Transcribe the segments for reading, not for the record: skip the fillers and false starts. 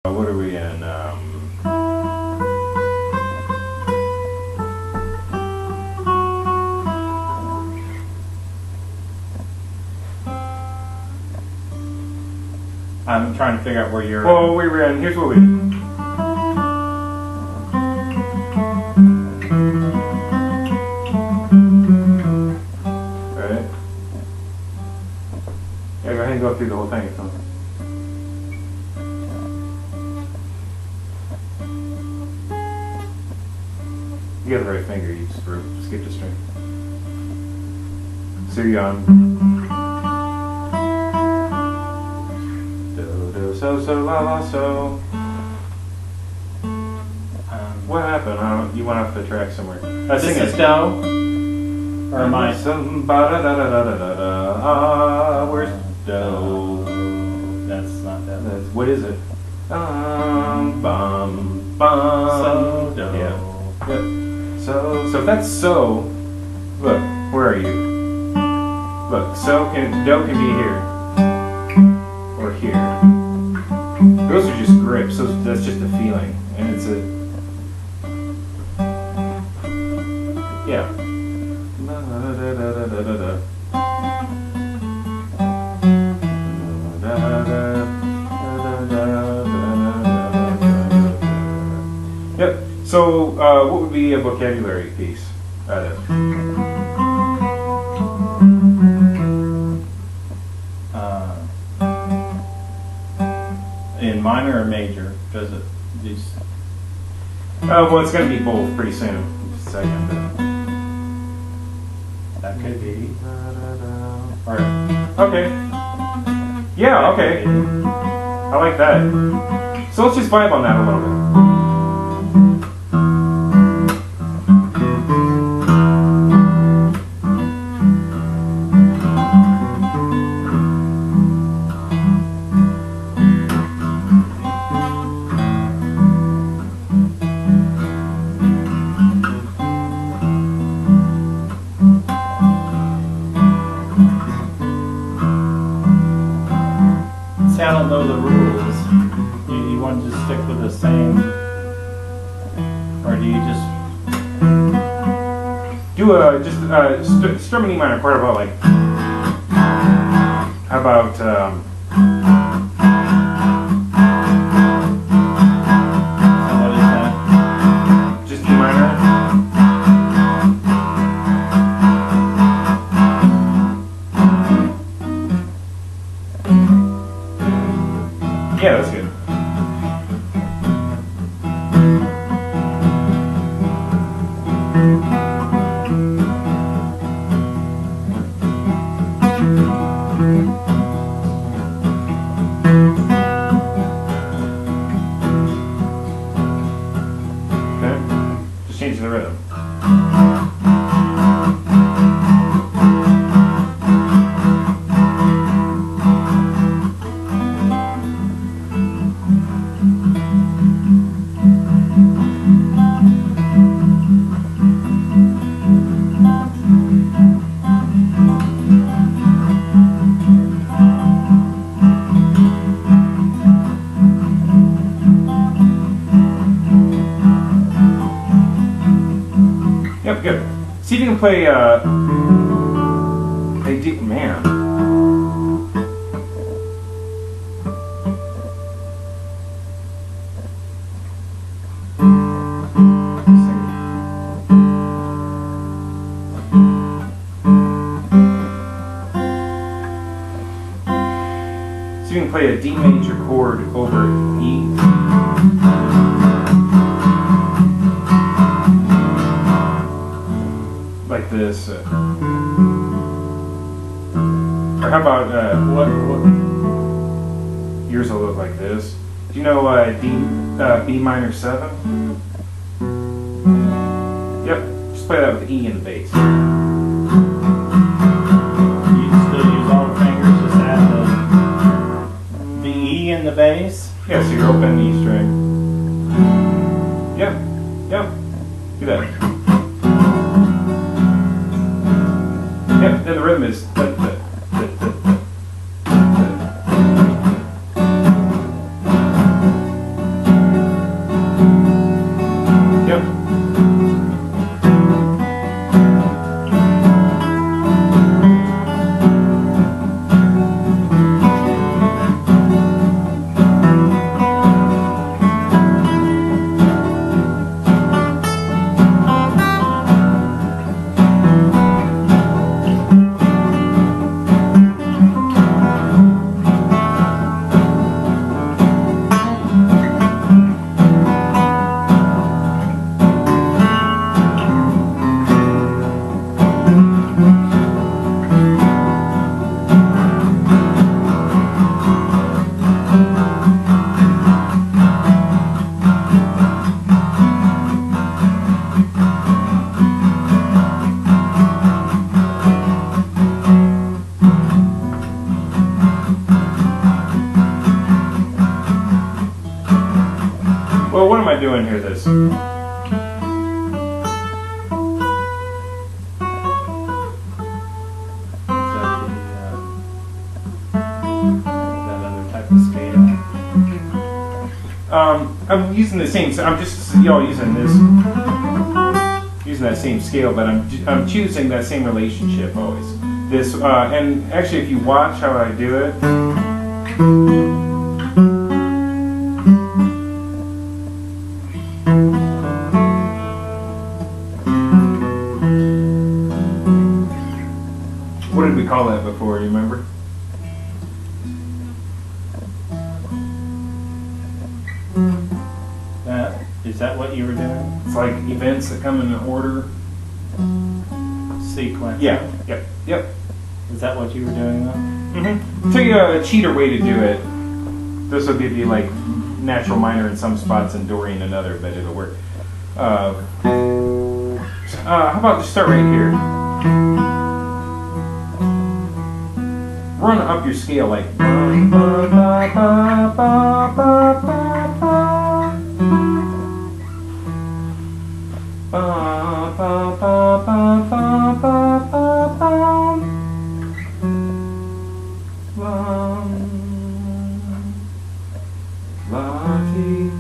What are we in? I'm trying to figure out where you're. Well, we were in. Here's what we. Right. Yeah, go ahead and go through the whole thing. You got the right finger. You just skip the string. So you're on. So la la so. What happened? You went off the track somewhere. This is Do, or am I? Some ba da da da da da da da. Ah, where's Do? That's not that. That's, what is it? Bum bum. So Do. Yeah. Yep. So if that's so, look, where are you? Look, Do can be here or here. Those are just grips. That's just a feeling, and it's a yeah. Yep. So, what would be a vocabulary piece? In minor or major? Does it? These. Well, it's going to be both pretty soon. Just a second. That could be. All right. Okay. Yeah. Okay. I like that. So let's just vibe on that a little bit. See, I don't know the rules. You want to just stick with the same, or do you just Do strum an E minor chord about like how about what is that? just E minor? Yeah, that's good. Okay, just change the rhythm. Yep, good. See if you can play a deep man. See if you can play a D major chord over E. Like this, or how about What? yours will look like this? Do you know B minor 7? Yep, just play that with the E in the bass. You still use all the fingers, just add the E in the bass? Yeah, so you're open E string. Yep, yep, do that. Yep, and the rhythm is Well, what am I doing here? This. That other type of scale. I'm using the same. I'm just using this, using that same scale, but I'm choosing that same relationship always. This and actually, if you watch how I do it. What did we call that before? You remember? Is that what you were doing? It's like events that come in order. Sequence. Yeah. Yep. Is that what you were doing though? Mm-hmm. Tell you a cheater way to do it. This will give you like natural minor in some spots and Dorian in other, but it'll work. How about just start right here? Run up your scale like.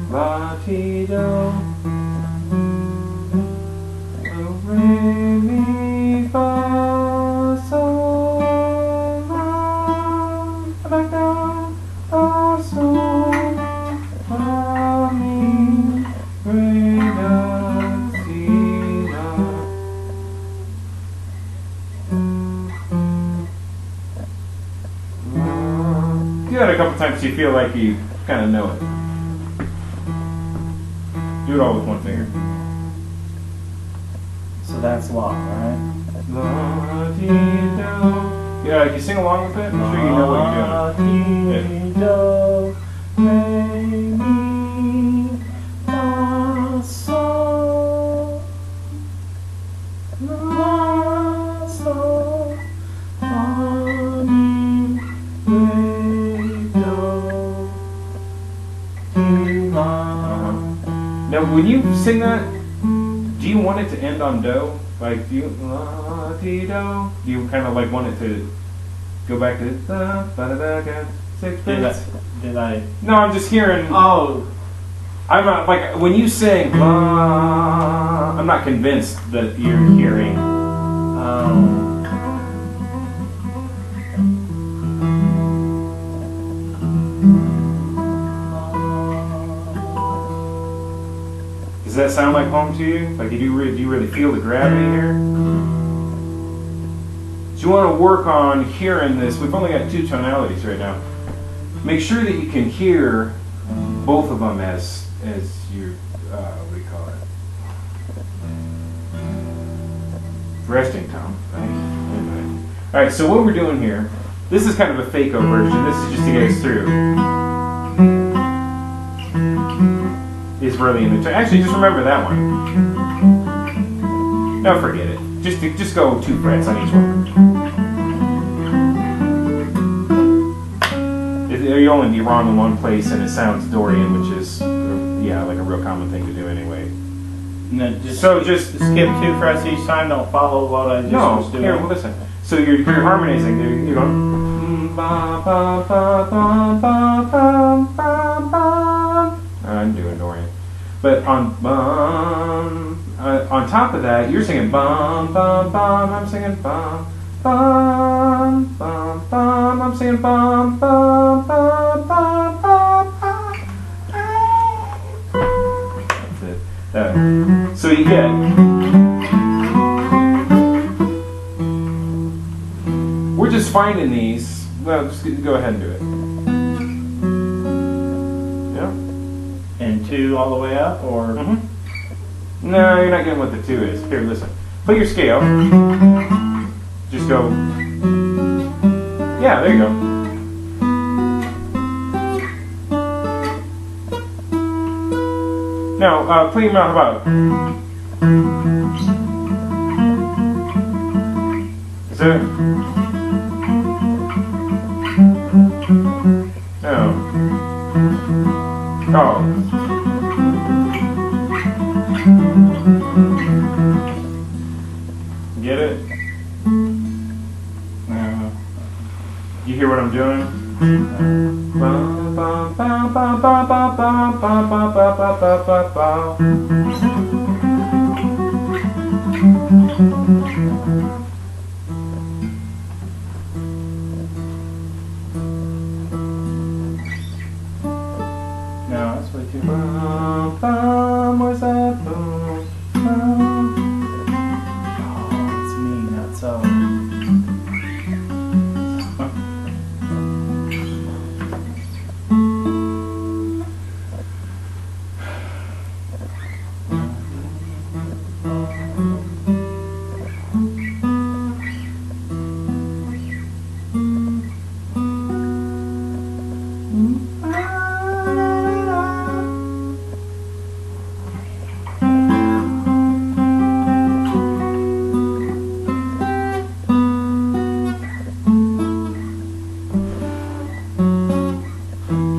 La-ti-do, re, mi, fa, sol, la, back down, fa, sol, la, mi, re, la, si, la. Do that a couple times so you feel like you kind of know it. Do it all with one finger. So that's La, right? La-ti-do. Yeah, you sing along with it. I'm sure you know what you're doing. Do, re, mi, fa, sol, la, sol, fa, mi, re, do, ti, la. Now, when you sing that, do you want it to end on do? Like, do you la-ti-do? Do you kind of like want it to go back to da ba da da da six bits? Did I? No, I'm just hearing. Oh, I'm not like when you sing la. I'm not convinced that you're hearing. Does that sound like home to you? Like do you really feel the gravity here? So you want to work on hearing this. We've only got 2 tonalities right now. Make sure that you can hear both of them as your what do you call it? Resting tone. Right? Anyway. All right. So what we're doing here. This is kind of a fake-o version. This is just to get us through. Is really in the tone. Actually, just remember that one. No, forget it. Just go 2 frets on each one. You only be wrong in one place, and it sounds Dorian, which is like a real common thing to do anyway. and then just just skip 2 frets each time. Don't follow what I just was doing. Here, well, listen. So you're harmonizing. You're going. Ba, ba, ba, ba, ba, ba, ba, ba. I'm doing Dorian. But on top of that, you're singing bum bum bum. I'm singing bum bum bum bum. I'm singing bum bum bum bum bum. That's it. So you get. We're just finding these. Well, just go ahead and do it. And 2 all the way up, or? Mm-hmm. No, you're not getting what the 2 is. Here, listen. Put your scale. Just go. Yeah, there you go. Now, play your mouth about. Is there? No. Oh. Get it? You hear what I'm doing? No, that's way too where's that? Oh, it's me, not so.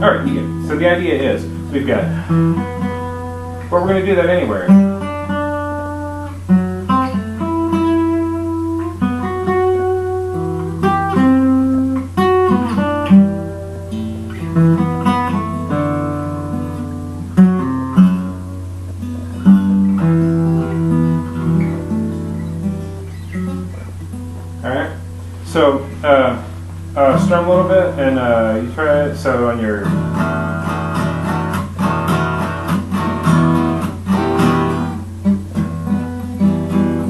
Alright, you get it. So the idea is, we've got, well, we're going to do that anywhere. Alright, so, strum a little bit, and you try it, so on your,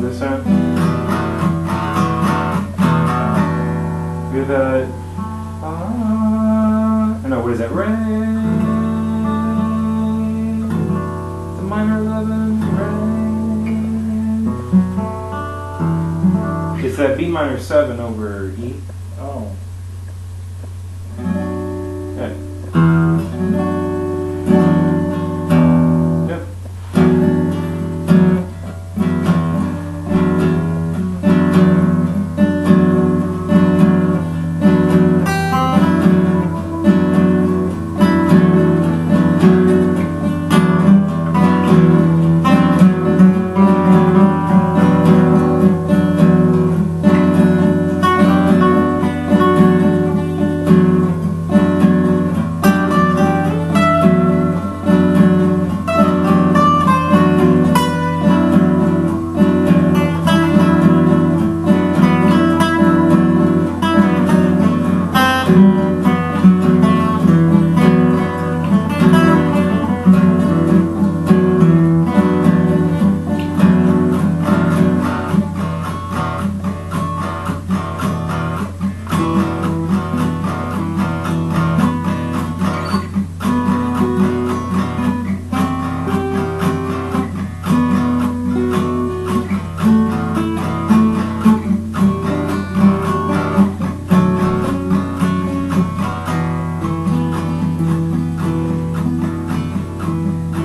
this end, do the, no, what is that, re, the minor 11, re, it's that B minor 7 over E. Oh. Yeah. Yep.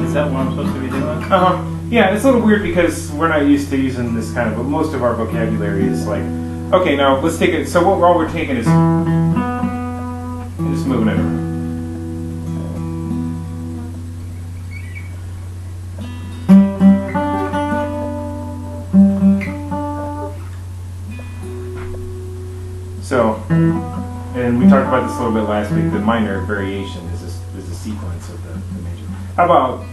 Is that what I'm supposed to be doing? Yeah, it's a little weird because we're not used to using this kind of, but most of our vocabulary is like, okay, now let's take it, so what all we're taking is just moving it around. So, and we talked about this a little bit last week, the minor variation is a sequence of the major. How about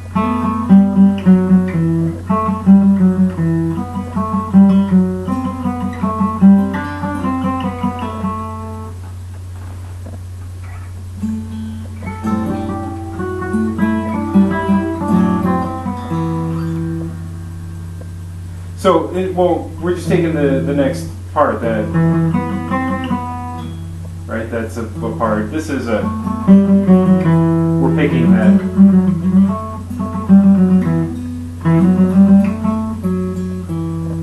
so, well, we're just taking the next part, that, right, that's a part, this is a, we're picking that,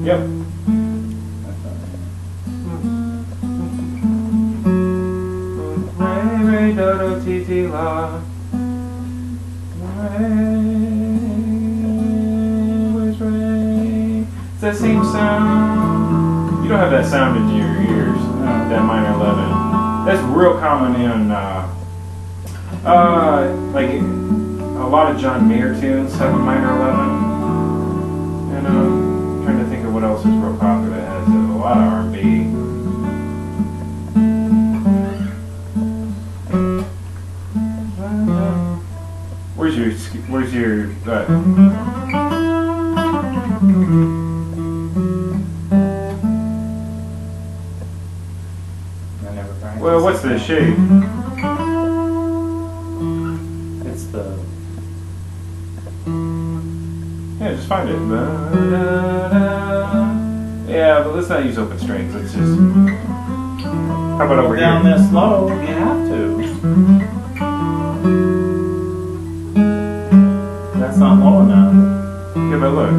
yep. Re, re, do, do, ti, ti, la. Re, where's re? It's that same sound. You don't have that sound in your ears, that minor 11. That's real common in, like, a lot of John Mayer tunes have a minor 11. I'm trying to think of what else is real popular that has a lot of R&B. Where's your I never practiced. well, what's the shape? It's the. Yeah, just find it. Yeah, but let's not use open strings. Let's just. How about over down here? this low, you have to. That's not low enough. Yeah, but look.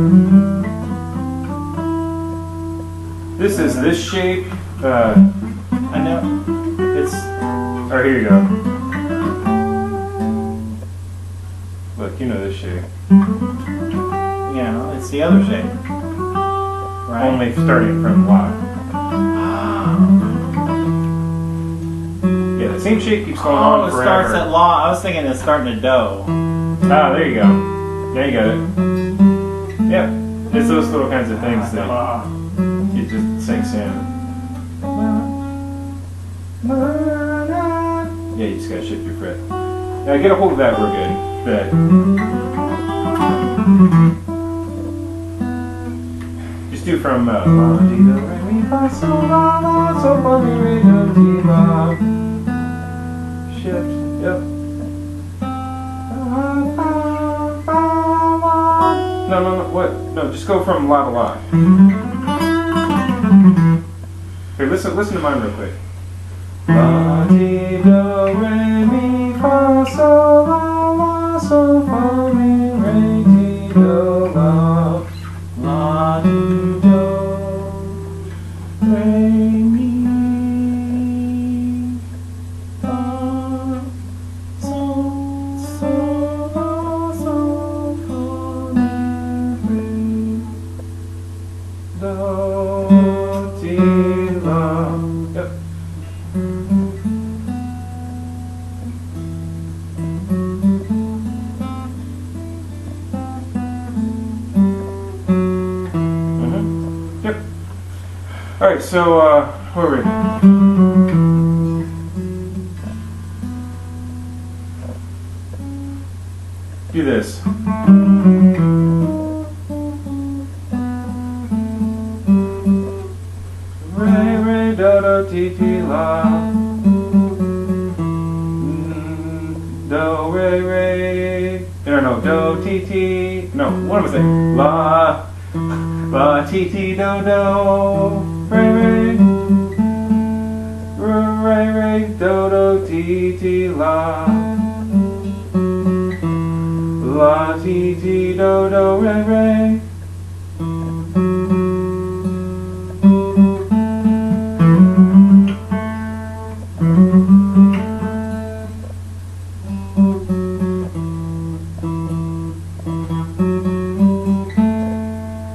This is this shape. I know. It's. Or here you go. Look, you know this shape. Yeah, it's the other shape. Right? Only starting from La. Yeah, the same shape keeps going on it forever. starts at La. I was thinking it's starting at Do. Ah, there you go. Yeah, you got it. Yep. It's those little kinds of things that it just sinks in. Yeah, you just gotta shift your fret. Now get a hold of that real good. That. Just do from La, Di, Do, Re, Mi, Fa, Sol, La, La, Sol, Fa, Mi, Re, Do, Ti, La. Shift. Yep. No, what? No, just go from La to La. Here, listen to mine real quick. La, Ti, Do, Re, Mi, Fa, Sol, La, La, Sol, Fa, Mi, Re, Ti, Do, La. La, Ti, Do, Re, Mi, Fa, Sol, Sol, La, Sol, Fa, Mi, Re, Do, Ti, La. Yep. Yep. All right, so where are we? Do this. Re, re, do, do, ti, ti, la. Do, re, re. No, do, ti, ti. No, what was it? La. La, ti, ti, do, do. Re, re. Re, re, do, do, ti, ti, la. La, ti, ti, do, do, re, re.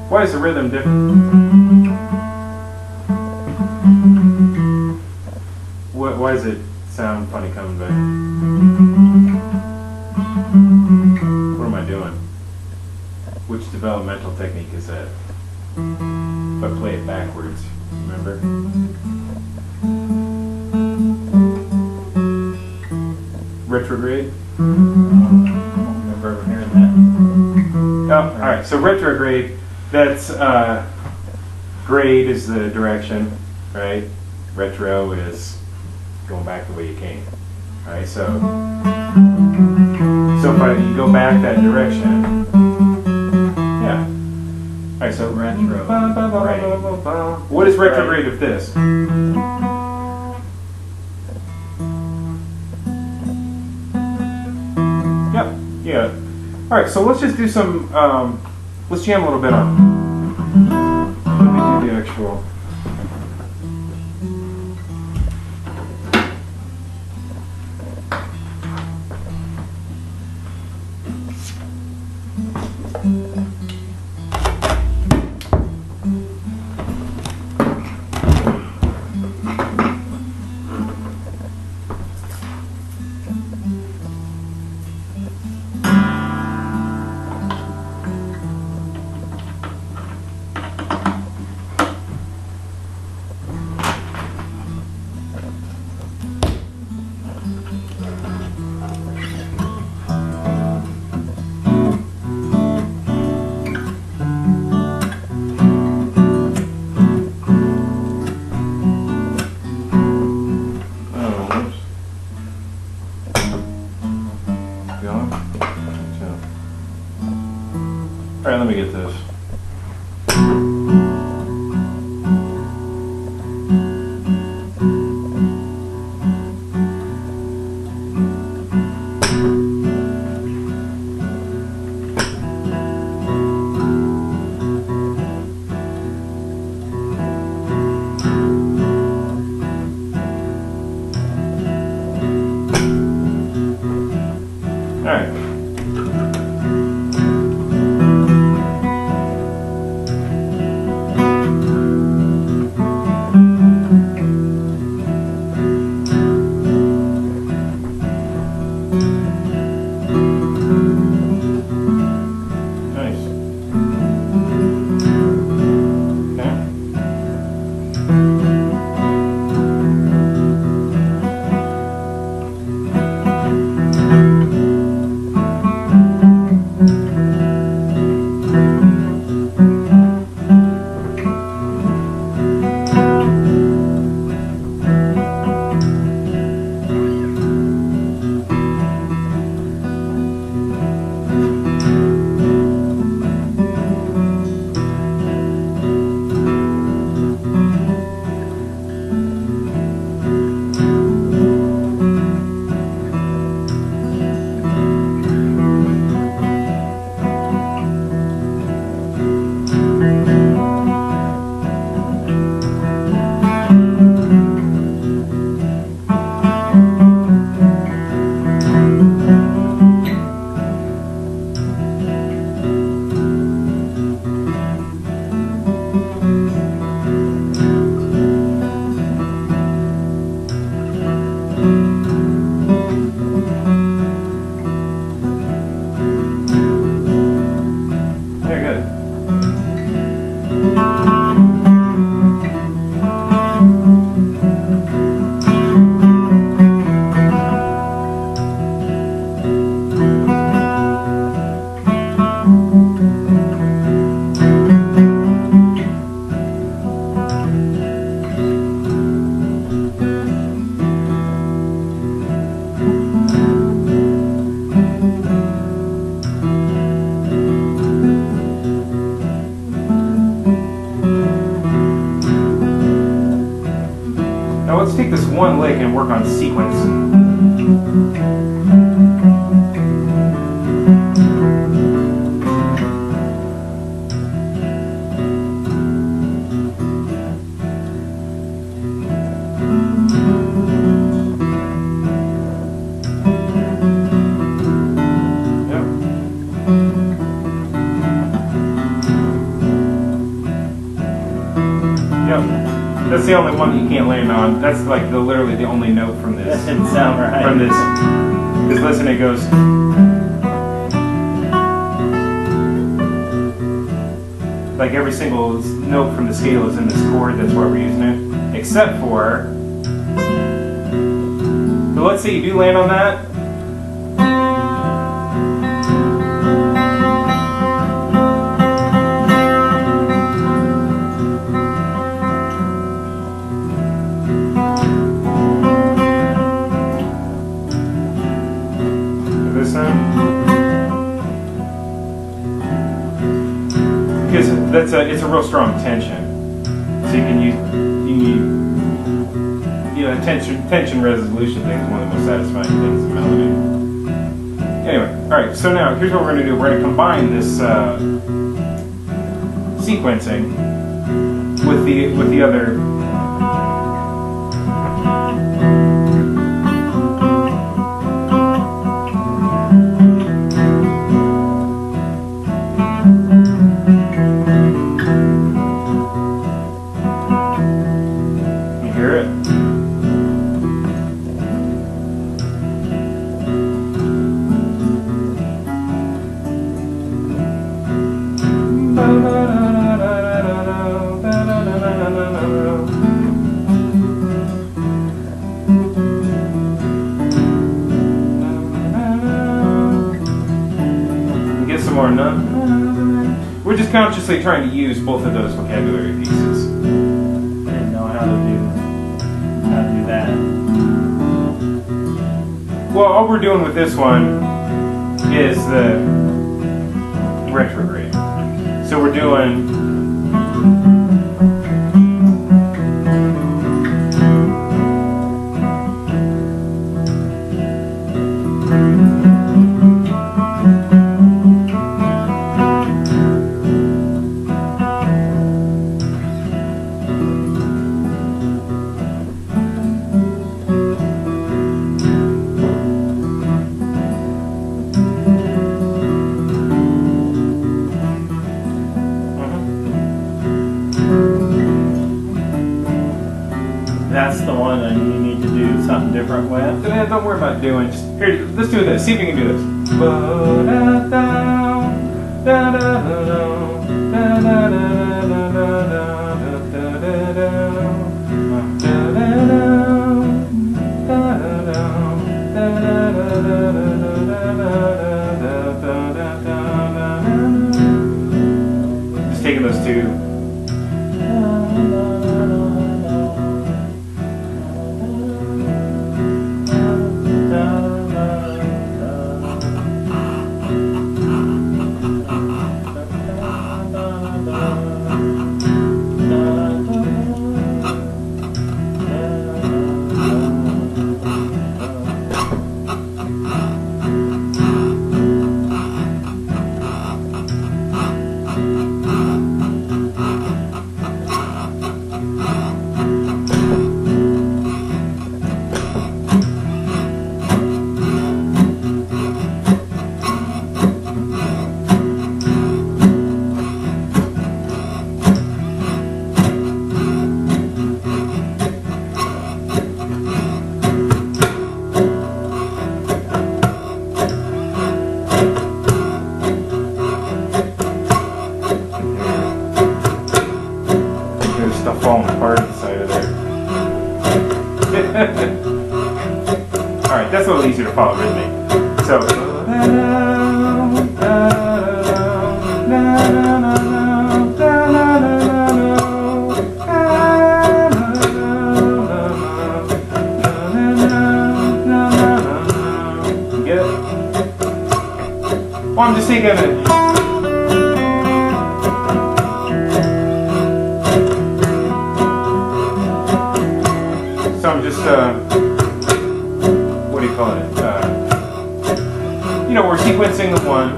Why is the rhythm different? Why does it sound funny coming back? What am I doing? Which developmental technique is that? If I play it backwards, remember? Retrograde? I don't remember ever hearing that. Oh, alright, so retrograde, that's, grade is the direction, right? Retro is going back the way you came. Alright, so if you go back that direction, yeah. Alright, so Retro. what is retrograde of this? Yep, yeah. Alright, so let's just do some, let's jam a little bit on. Let me do the actual. Alright, let me get this. Alright. Nice. Very good. Now let's take this one lick and work on sequence. Yep. That's the only one you can't land on. That's like literally the only note from this. That didn't sound right. From this. Because listen, it goes. Like every single note from the scale is in this chord. That's why we're using it. Except for. So let's say you do land on that. Because it's a real strong tension, so you can use tension resolution thing is one of the most satisfying things in melody. Anyway, all right. So now here's what we're going to do. We're going to combine this sequencing with the other. Get some more none. We're just consciously trying to use both of those vocabulary pieces. I didn't know how to do that. Well, all we're doing with this one is the retrograde. So we're doing. That's the one that you need to do something different with. Don't worry about doing. Just, here, let's do this. See if you can do this. Just taking those two. Stuff falling apart inside of there. Alright, that's a little easier to follow rhythmic. So you get it? Well, I'm just thinking of it. So I'm just, what do you call it? You know, we're sequencing the one,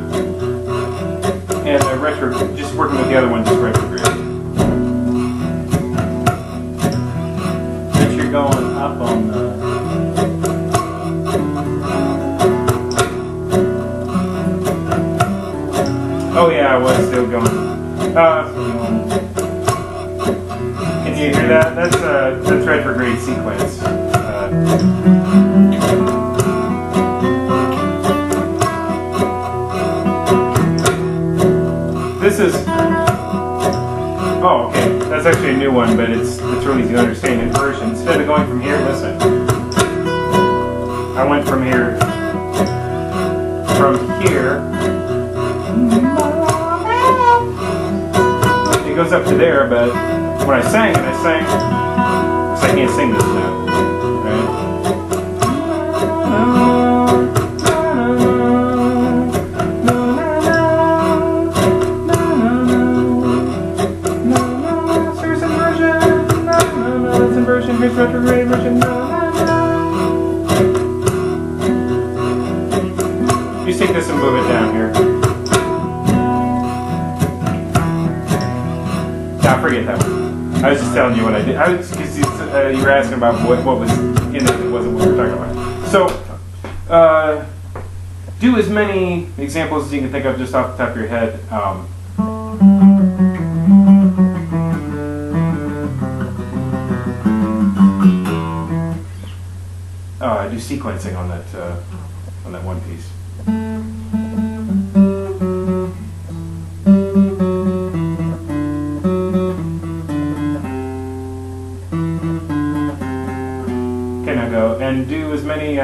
and just working with the other one, just retrograde. But you're going up on the... Oh yeah, I was still going. Can you hear that? That's retrograde sequence. This is. Oh, okay. That's actually a new one, but it's really easy to understand. Inversion. Instead of going from here, listen. I went from here. It goes up to there, but when I sang, because I can't sing this now, right? Here's inversion, that's inversion, here's retrograde inversion, You take this and move it down here. Nah, forget that one. I was just telling you what I did. Because you were asking about what was in it that wasn't what we were talking about. So, do as many examples as you can think of just off the top of your head. Do sequencing on that one piece. Okay, now go and do as many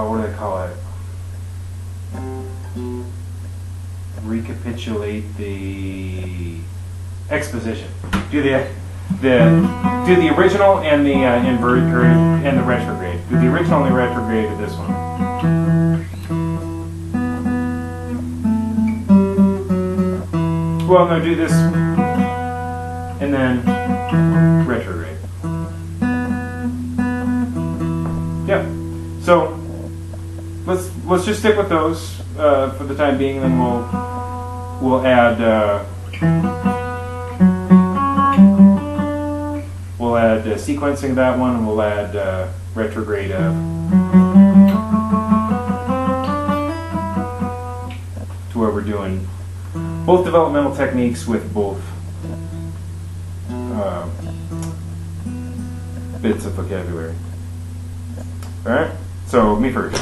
what do they call it? Recapitulate the exposition. Do the original and the inverted and the retrograde. Do the original and the retrograde of this one. well, no, do this, and then retrograde. Yep. So let's just stick with those for the time being, and then we'll add sequencing that one, and we'll add retrograde to where we're doing both developmental techniques with both bits of vocabulary. All right. So me first.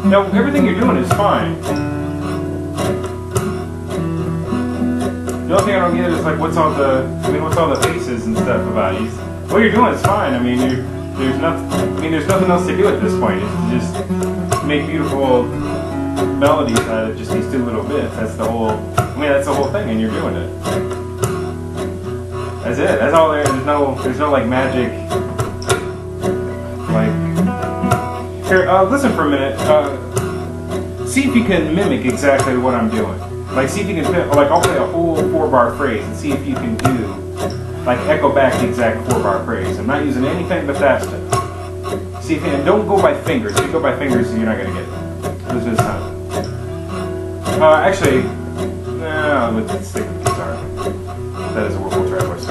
Now, everything you're doing is fine. The only thing I don't get is like, what's all the faces and stuff about it? What you're doing is fine. I mean, there's nothing else to do at this point. It's just make beautiful melodies out of just these two little bits. That's the whole thing, and you're doing it. That's it. That's all there. There's no like magic. Like, here, listen for a minute. See if you can mimic exactly what I'm doing. Like, see if you can, like, I'll play a whole 4-bar phrase and see if you can do, like, echo back the exact 4-bar phrase. I'm not using anything but that stuff. See if you, and don't go by fingers. If you go by fingers, you're not going to get it. This is time. Actually, let's stick with the guitar. That is what we'll try first.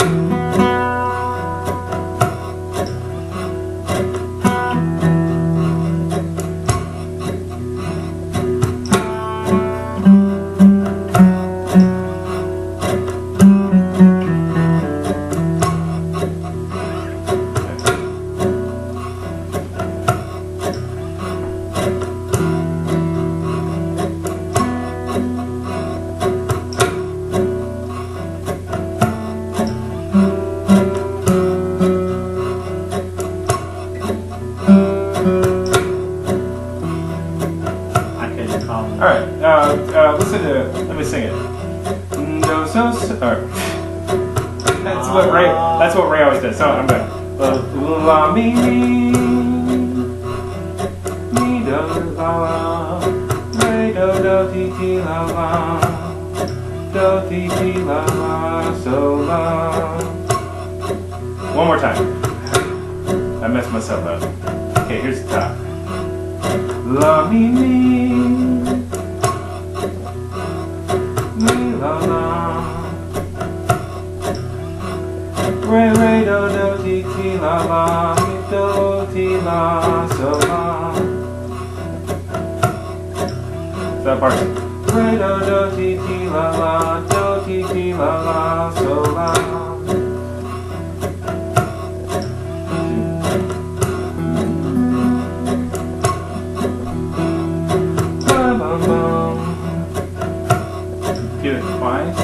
Listen to, let me sing it. No, so, sorry. That's what Ray always does. So I'm going. La mi do la la, re do ti ti la la, do ti ti la la, so la. One more time. I messed myself up. Okay, here's the top. La mi la la, re re do ti ti la la, mi do ti la so la. That part. Re do ti ti la la, do ti ti la la so la. Do it twice.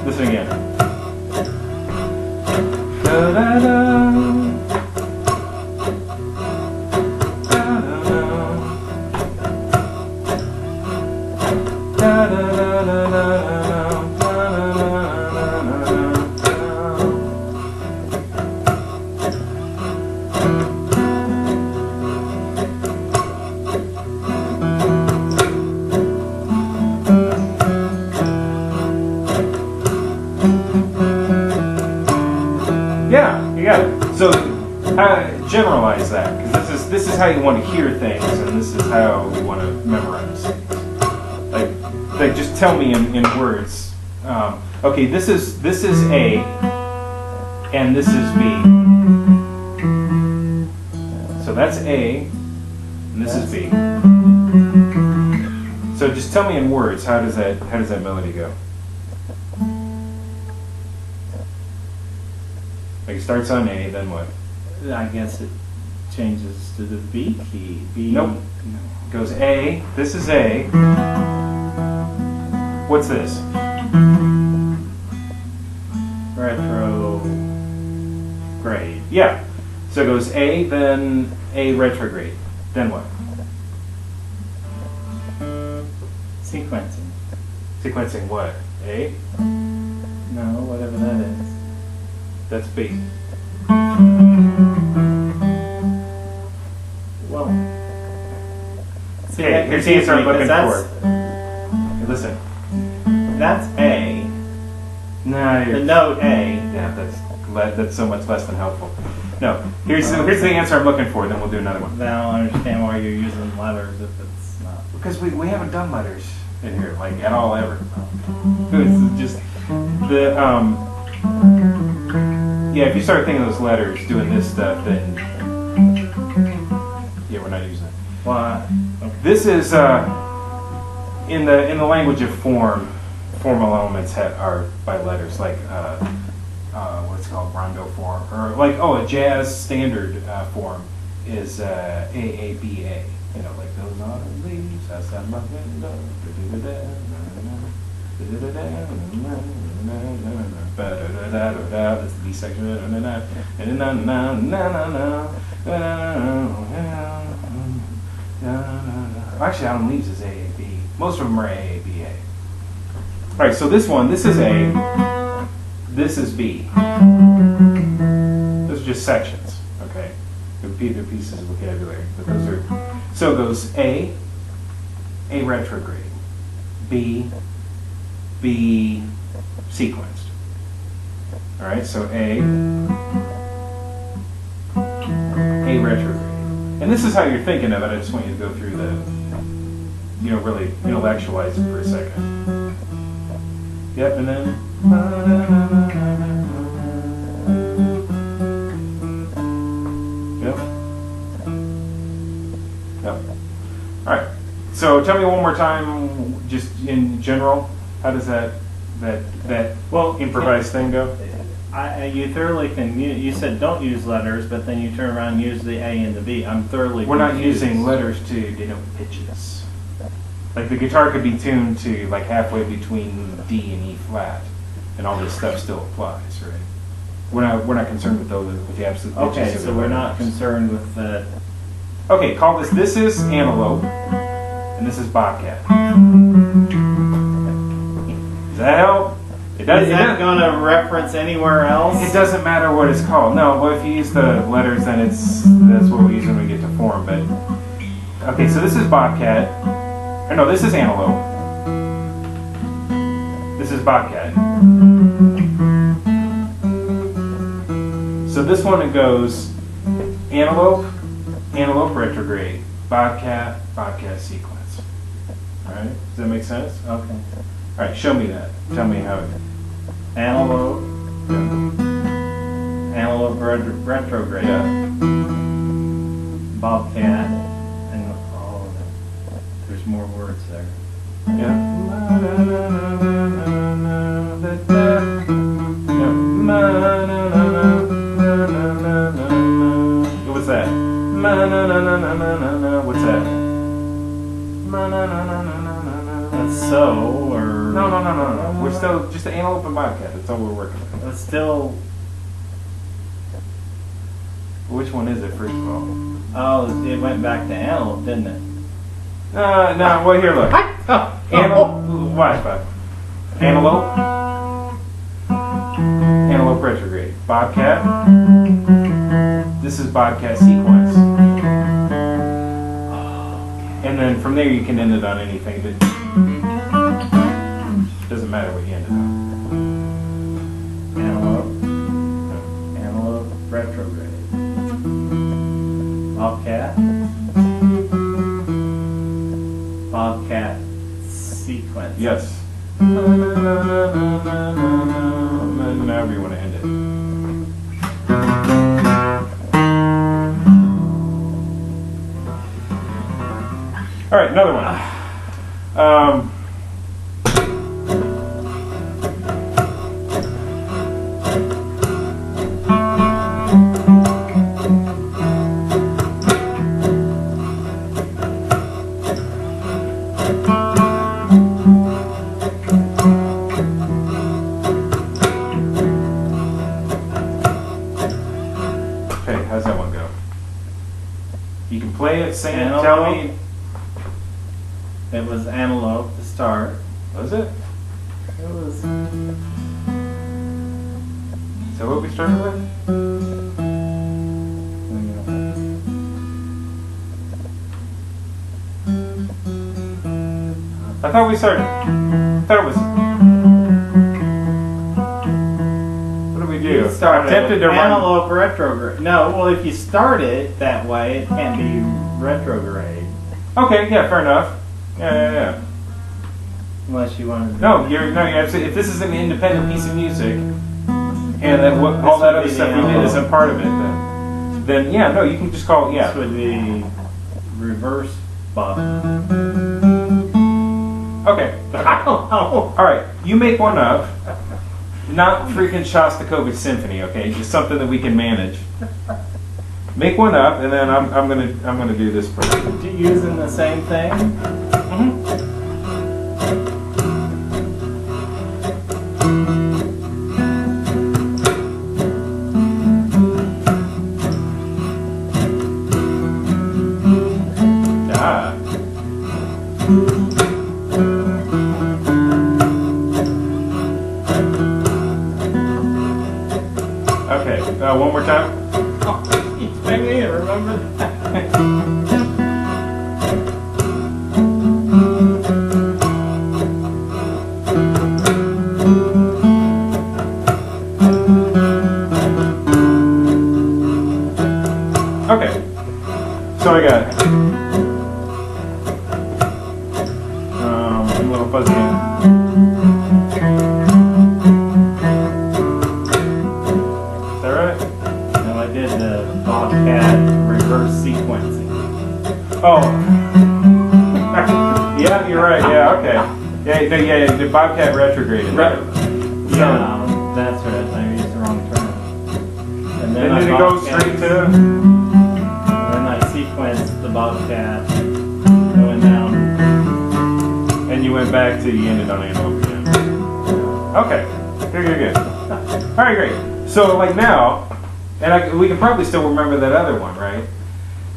Listen again. Da da da. Da da da da da. Yeah, you got it. So, generalize that, because this is how you want to hear things, and this is how you want to memorize things. Like just tell me in words. Okay, this is A, and this is B. So that's A, and this is B. So just tell me in words, how does that melody go? Like it starts on A, then what? I guess it changes to the B key. B. Nope. It goes A. This is A. What's this? Retrograde. Yeah. So it goes A, then A retrograde. Then what? Sequencing. Sequencing what? A? No, whatever that is. That's B. Well. See, Okay, that here's the answer I'm looking because for. Okay, listen. That's A. No, The note A. yeah, that's so much less than helpful. No, here's the answer I'm looking for. Then we'll do another one. Then I don't understand why you're using letters if it's not. Because we haven't done letters in here like at all ever. It's just the yeah. If you start thinking of those letters doing this stuff, then yeah, we're not using it. Why? This is in the language of form. Formal elements are by letters, like what's called rondo form, or like a jazz standard form is AABA. You know, like those autumn leaves outside my window. That's the B section. Actually, autumn leaves is AAB. Most of them are AABA. All right, so this is A, this is B. Those are just sections, okay? They're pieces of vocabulary, but those are. So it goes A retrograde, B sequenced. All right, so A retrograde, and this is how you're thinking of it. I just want you to go through really intellectualize it for a second. Yep, and then. Yep. Yep. All right. So tell me one more time, just in general, how does that improvised thing go? You thoroughly can. You said don't use letters, but then you turn around and use the A and the B. I'm thoroughly. We're not confused. using letters to denote pitches. Like the guitar could be tuned to like halfway between D and E flat, and all this stuff still applies, right? We're not concerned with the absolute pitches. Okay, of so the we're letters. not concerned with the. Okay, call this. This is antelope, and this is bobcat. Does that help? It does. Is that going to reference anywhere else? It doesn't matter what it's called. No, but if you use the letters, then that's what we use when we get to form. But okay, so this is bobcat. Or no, this is antelope. This is bobcat. So this one, it goes antelope retrograde, bobcat sequence. All right, does that make sense? Okay. All right, show me that. Tell me how it. Antelope. Antelope retrograde. Yeah. Bobcat. And there's more words there. Yeah. What's that? What's that? That's so, or No. We're still just the antelope and bobcat. That's all we're working with. It's still. Which one is it, first of all? Oh, it went back to antelope, didn't it? No. Well, here, look. Antelope. Watch, Bob. Antelope. Antelope retrograde. Bobcat. This is bobcat sequence. And then from there you can end it on anything. That doesn't matter what you end it on. Antelope. Antelope retrograde. however you want to end it. All right, another one. Okay, how's that one go? You can play it, sing it, tell me. It was Antelope to start. Was it? It was. Is that what we started with? I thought we started. I thought it was. What did we do? You started I'm tempted to run. Antelope retrograde. No, well, if you start it that way, it can't be retrograde. Okay, yeah, fair enough. Yeah. Unless you want to. No, you're absolutely. If this is an independent piece of music, and then what, all that other stuff we did isn't part of it, then yeah, no, you can just call it. Yeah. This would be reverse Bob. Okay. I don't know. All right, you make one up. Not freaking Shostakovich Symphony, okay? Just something that we can manage. Make one up, and then I'm gonna do this for you. Using the same thing. Okay, one more time. You expect me to remember that? Okay, so I got a little fuzzy. Is that right? No, I did the Bobcat reverse sequencing. Oh. Yeah, you're right. Yeah, okay. Yeah, the Bobcat retrograded. Right. Yeah, that's right. I used the wrong term. And Then I did it go straight to? Then I sequenced the Bobcat going down. And you went back to you ended on Antelope again. Okay. Good. All right, great. So like now, and we can probably still remember that other one, right?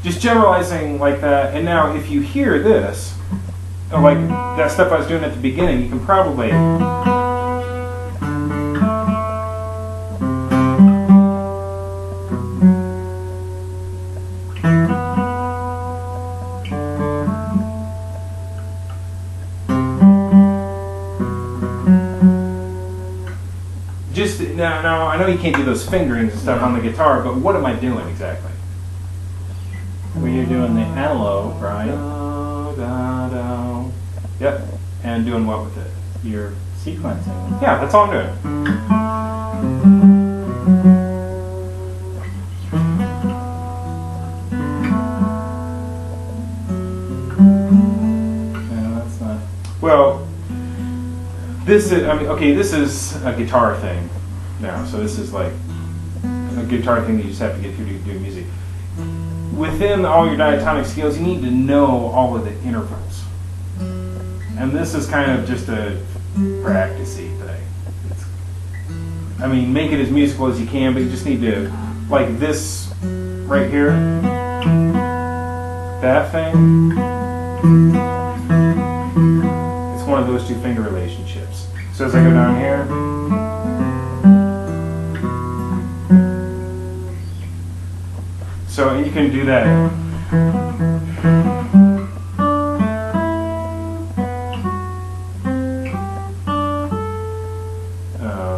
Just generalizing like that. And now if you hear this, or like that stuff I was doing at the beginning, you can probably. Just now, I know you can't do those fingerings and stuff on the guitar, but what am I doing exactly? Well, you're doing the Antelope, right? Yep. And doing what with it? You're sequencing. Yeah, that's all I'm doing. No, that's not. Well, this is a guitar thing now. So this is like a guitar thing that you just have to get through to do music. Within all your diatonic scales, you need to know all of the intervals. And this is kind of just a practice-y thing. Make it as musical as you can, but you just need to, like this right here, that thing, it's one of those two finger relationships. So as I go down here, so you can do that.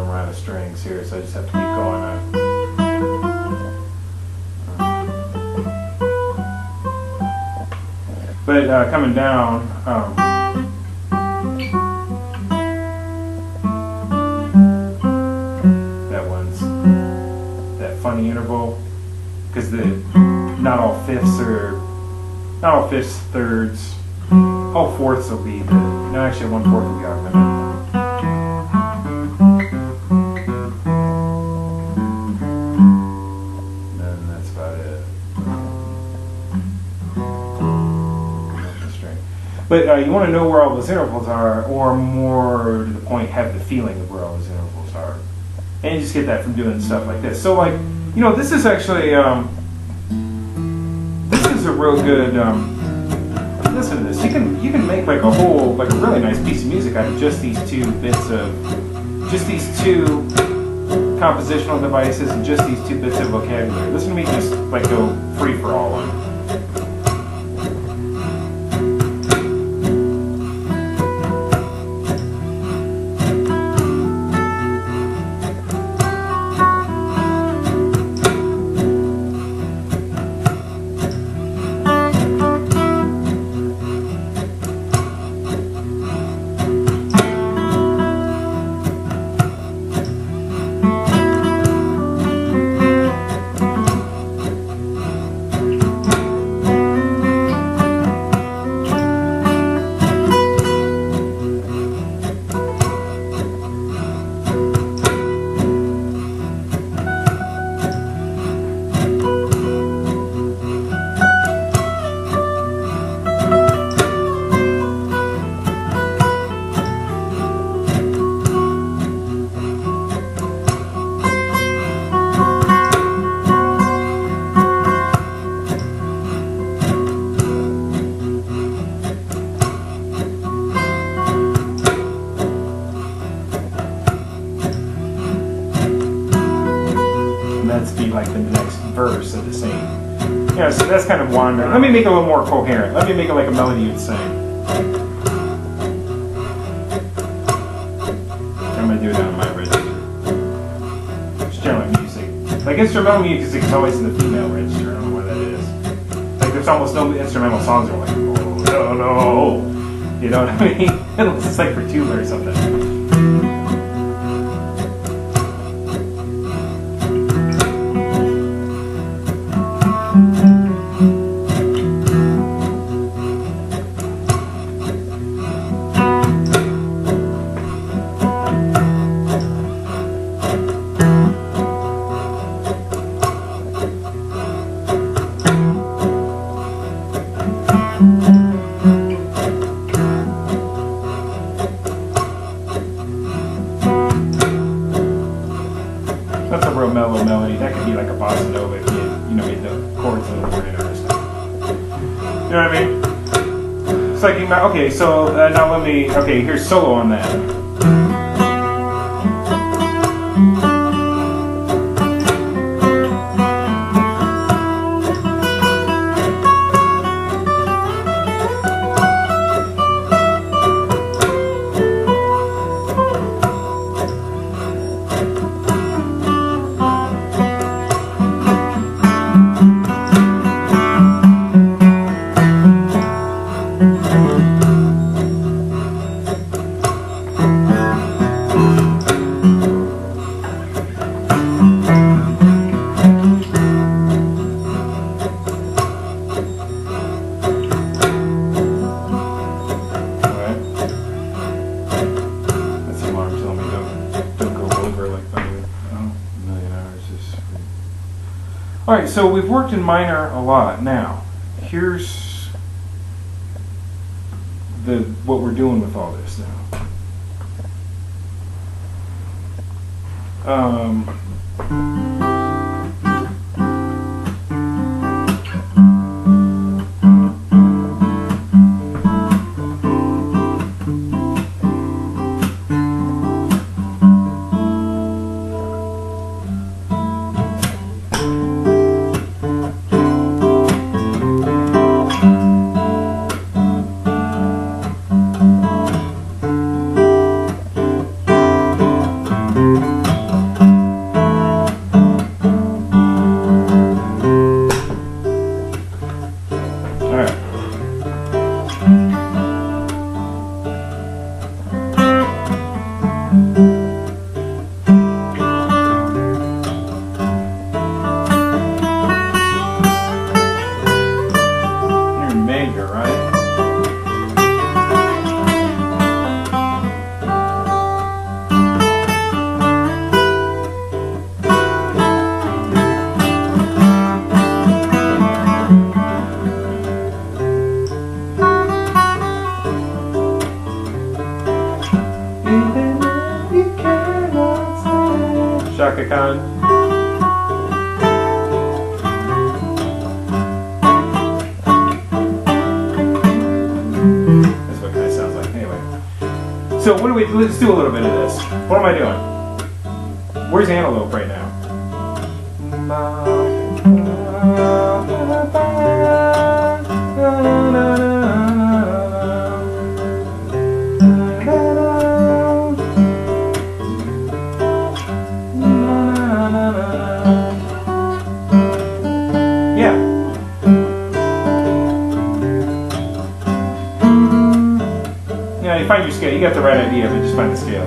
We're out of strings here, so I just have to keep going. But coming down, that funny interval, because not all fifths, thirds, all fourths will be no, actually 1/4 will be augmented. And that's about it. But you want to know where all those intervals are, or more to the point, have the feeling of where all those intervals are. And you just get that from doing stuff like this. So like, this is actually, this is a real good, listen to this. You can make like a really nice piece of music out of just these two compositional devices and just these 2 bits of vocabulary. Listen to me just like go free for all on it. Like the next verse of the same. So that's kind of wandering. Let me make it a little more coherent. Let me make it like a melody you'd sing. I'm going to do it on my register. It's generally music. Like instrumental music is always in the female register. I don't know why that is. Like there's almost no instrumental songs that are like, oh, no, no. You know what I mean? It's like for tuba or something. That's a real mellow melody. That could be like a bossa nova if you get the chords a little more interesting. You know what I mean? It's like, okay, so now here's solo on that. Alright, so we've worked in minor a lot. Now, here's what we're doing with all this now. Chaka Khan. That's what it kind of sounds like. Anyway. So what do we? Let's do a little bit of this. What am I doing? Where's Antelope right now? Yeah. Yeah, you find your scale. You got the right idea, but just find the scale.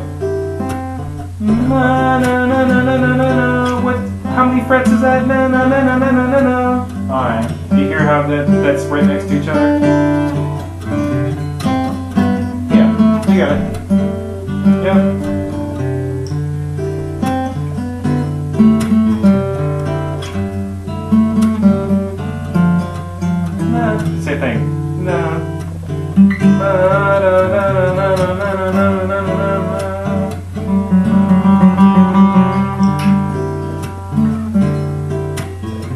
What? How many frets is that? Alright. Do you hear how that's right next to each other? Yeah, you got it. Yeah. Same thing.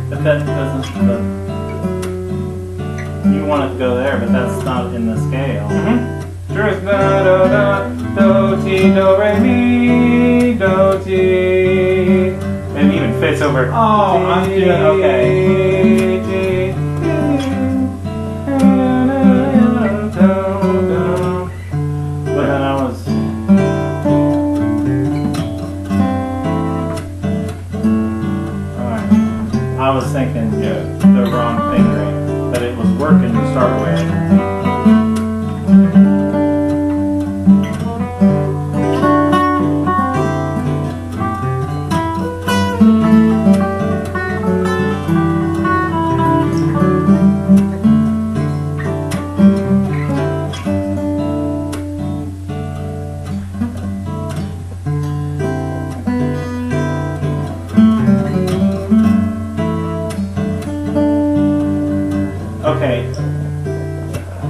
But that doesn't. You want it to go there, but that's not in the scale. Sure, it's do, ti, do, re, mi, do, ti. And it even fits over. Oh, I'm doing okay. But then I was. Alright. I was thinking the wrong fingering, that it was working to start with. Okay,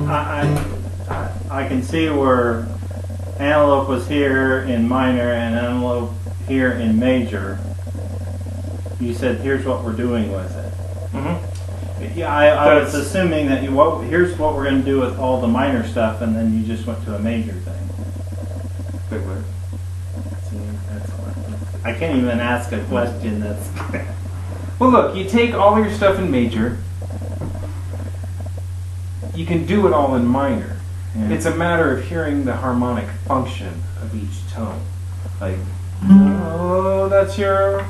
I can see where Antelope was here in minor and Antelope here in major. You said, here's what we're doing with it. Yeah, I was assuming that here's what we're going to do with all the minor stuff, and then you just went to a major thing. Big word. See, I can't even ask a question that's... Well, look, you take all your stuff in major. You can do it all in minor. Yeah. It's a matter of hearing the harmonic function of each tone. Like, oh, that's your...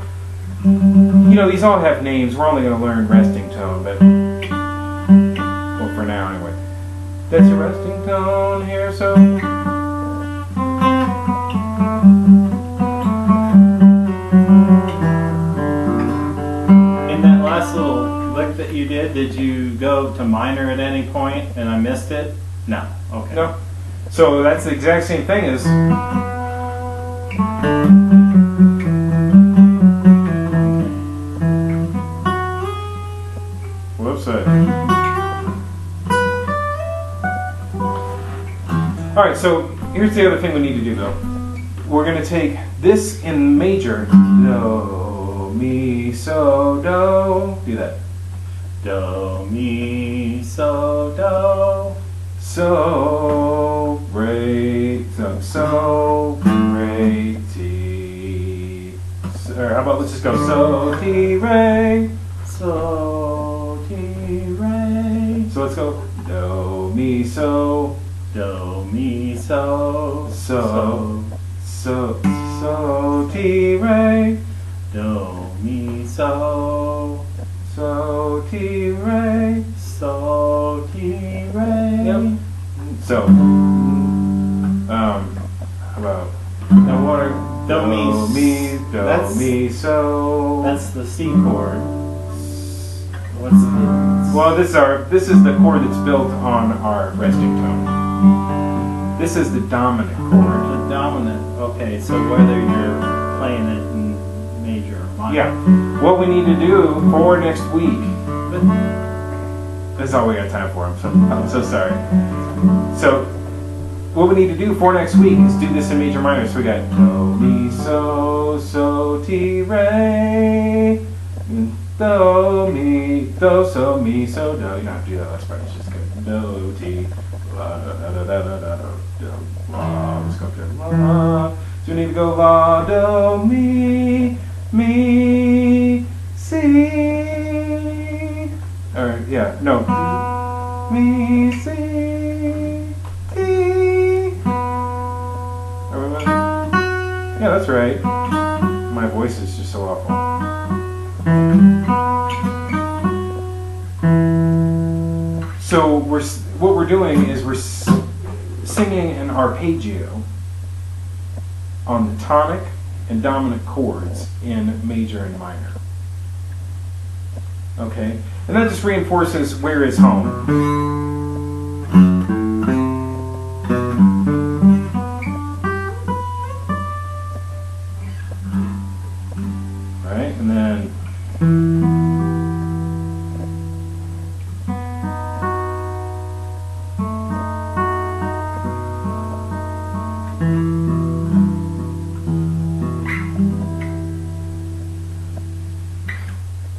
You know, these all have names. We're only going to learn resting tone, but... Well, for now, anyway. That's your resting tone here, so... In that last little lick that you did you go to minor at any point and I missed it? No. Okay. No. So that's the exact same thing as... Whoops. Alright, so here's the other thing we need to do though. We're going to take this in major. Do, mi, so, do. Do that. Do, mi, so, do. So, re, so, re, ti. Or how about let's just go so, ti, re. So, ti, re. So let's go do, mi, so. Do, mi, so. So, ti, re. Do, mi, so. So, ti, re. So, ti, re. Yep. So, how about Now what are do, mi, do, that's- mi, so. That's the C chord. What's the... Well, this is the chord that's built on our resting tone. This is the dominant chord. The dominant. Okay, so whether you're playing it in major or minor. Yeah. What we need to do for next week. But That's all we got time for. I'm so sorry. So, what we need to do for next week is do this in major minor. So we got do, mi, so, ti, re, do, mi, do, so, mi, so, do. You don't have to do that last part. It's just good. Do, ti, la, da, da, da, da, da, da, do, la. Let's go up to la. So we need to go la, do, mi, si. Or yeah, no. Mi, si, ti. Yeah, that's right. My voice is just so awful. So what we're doing is we're singing an arpeggio on the tonic and dominant chords in major and minor. Okay? And that just reinforces where is home. Right? And then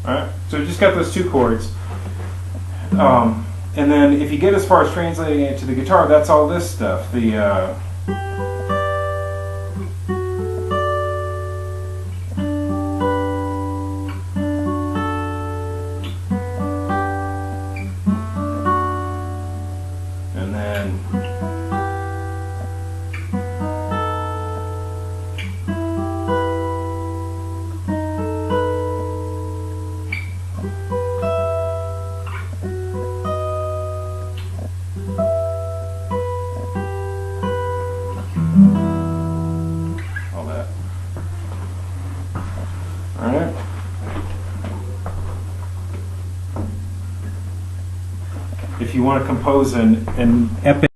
alright, so we just got those two chords. And then if you get as far as translating it to the guitar, that's all this stuff. The and then all that. All right. If you want to compose an epic